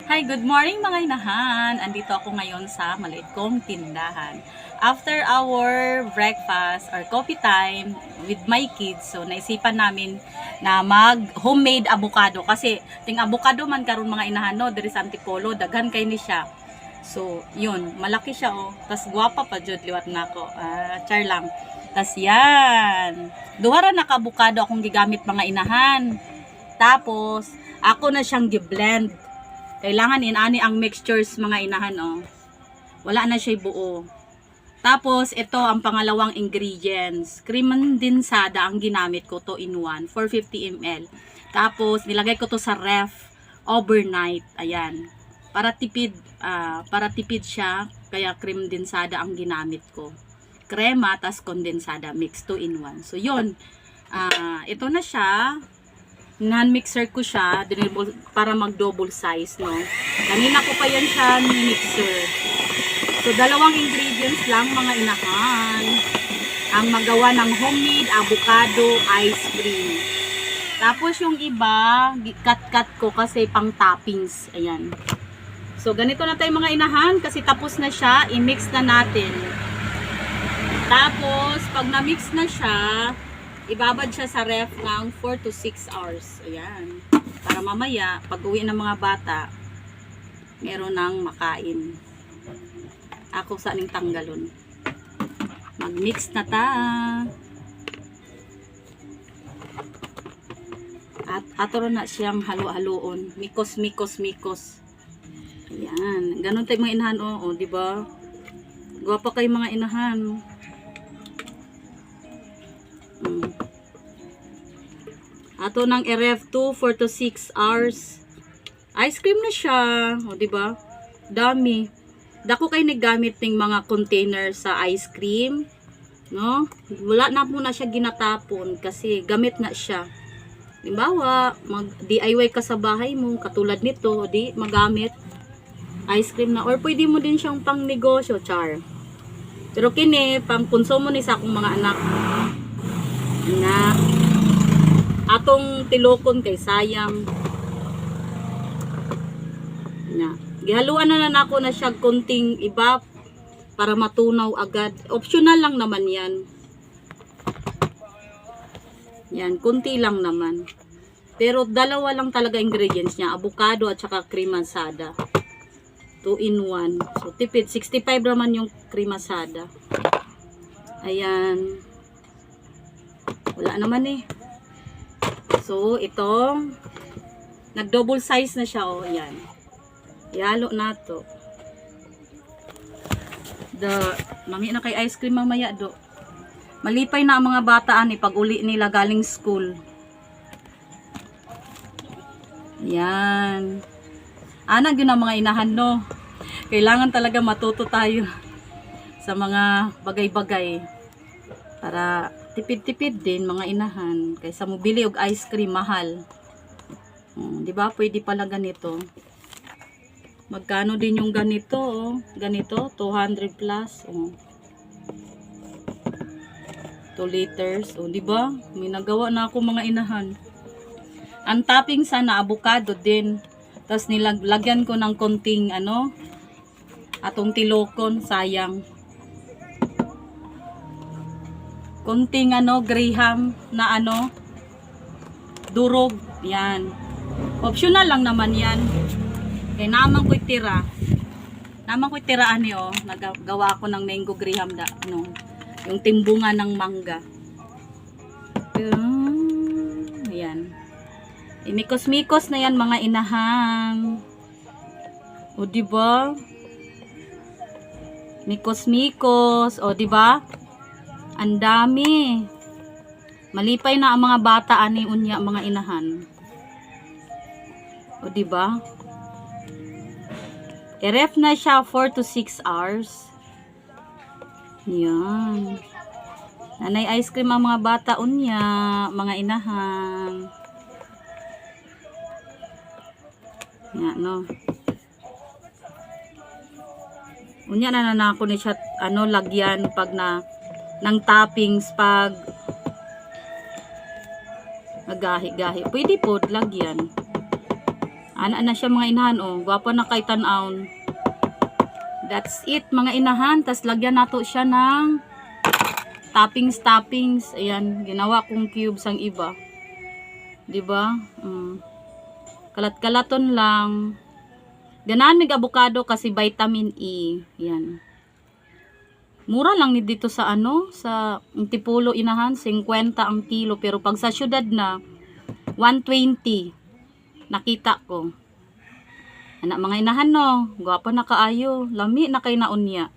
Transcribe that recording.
Hi, good morning mga inahan. Andito ako ngayon sa maliit kong tindahan. After our breakfast or coffee time with my kids, so naisipan namin na mag homemade avocado kasi ting avocado man karon mga inahan no, diri sa Antipolo, daghan kay ni siya. So, yun, malaki siya oh. Tas guwapa pa jud liwat nako. Char lang. Tas yan. Duha ra na ka avocado akong gigamit mga inahan. Tapos, ako na siyang gi-blend. Kailangan inani ang mixtures mga inahan oh. Wala na siya buo. Tapos ito ang pangalawang ingredients. Cream condensada ang ginamit ko, 2 in 1, 450 ml. Tapos nilagay ko to sa ref overnight. Ayan. Para tipid siya, kaya cream condensada ang ginamit ko. Krema tas kondensada mix 2 in 1. So yun. Ito na siya. Non-mixer ko siya para mag-double size, no? Kanina ko pa yan siya ni-mixer. So, dalawang ingredients lang, mga inahan, ang magawa ng homemade avocado ice cream. Tapos, yung iba, cut-cut ko kasi pang toppings. Ayan. So, ganito na tayo mga inahan kasi tapos na siya. I-mix na natin. Tapos, pag na-mix na siya, ibabad siya sa ref ng 4 to 6 hours. Ayan. Para mamaya, pag uwi ng mga bata, meron nang makain. Ako sa aning tanggalon. Mag-mix na ta. At atoro na siyang halo-haloon. Mikos. Ayan. Ganon tayo mga inahan. O, diba? Guwapa kayo mga inahan. Ato nang i-ref to 4 to 6 hours. Ice cream na siya. O, diba? Dami. Dako kayo naggamit ng mga container sa ice cream. No? Wala na muna siya ginatapon kasi gamit na siya. Halimbawa, mag-DIY ka sa bahay mo, katulad nito, di magamit. Ice cream na. Or pwede mo din siyang pang negosyo, char. Pero kini, pang konsumo ni sa akong mga anak. Na atong tilokon kay sayang na gihaluan na nako na siya konting iba para matunaw agad. Optional lang naman yan, konti lang naman, pero dalawa lang talaga ingredients niya, avocado at saka cream asada, 2 in 1. So tipid, 65 naman yung cream asada. Ayan, wala naman eh. So, ito, nag-double size na siya, oh, yan. Ihalo na to. Mami na kay ice cream mamaya, do. Malipay na ang mga bataan, pag uli nila galing school. Yan. Yun ang mga inahan, no. Kailangan talaga matuto tayo sa mga bagay-bagay. Para tipid-tipid din mga inahan kaysa mo bili og ice cream mahal. Di ba? Pwede pala ganito. Magkano din yung ganito, oh. Ganito 200 plus, oh. 2 liters, oh, di ba? May nagawa na ako mga inahan. Ang topping sana avocado din. Tapos nilagyan ko ng konting atong tilokon, sayang. Konting graham na durog, yan. Optional lang naman yan. Kaya naman ko'y tira. Nagawa ko ng mango graham yung timbungan ng mangga. Ayan. Mikos-mikos na yan mga inahan. O diba? Mikos-mikos. O diba? Ang dami. Malipay na ang mga bata unya mga inahan. O diba? I-ref na siya 4 to 6 hours. Yan. Nanay ice cream ang mga bata unya, mga inahan. Yan, no. Unya na nanako ni siya lagyan pag ng toppings pag magahi-gahi. Pwede po lagyan. Ana na siya mga inahan, oh. Gwapo na kay tan-aon. That's it mga inahan. Tas lagyan nato siya ng toppings. Ayan, ginawa kong cubes ang iba. 'Di ba? Kalat-kalaton lang. Ganahan mig avocado kasi vitamin E. Yan. Mura lang ni dito sa sa Antipolo inahan, 50 ang kilo, pero pag sa syudad na 120 nakita ko. Anak mga inahan no, gwapo na kaayo, lami na kay naon niya.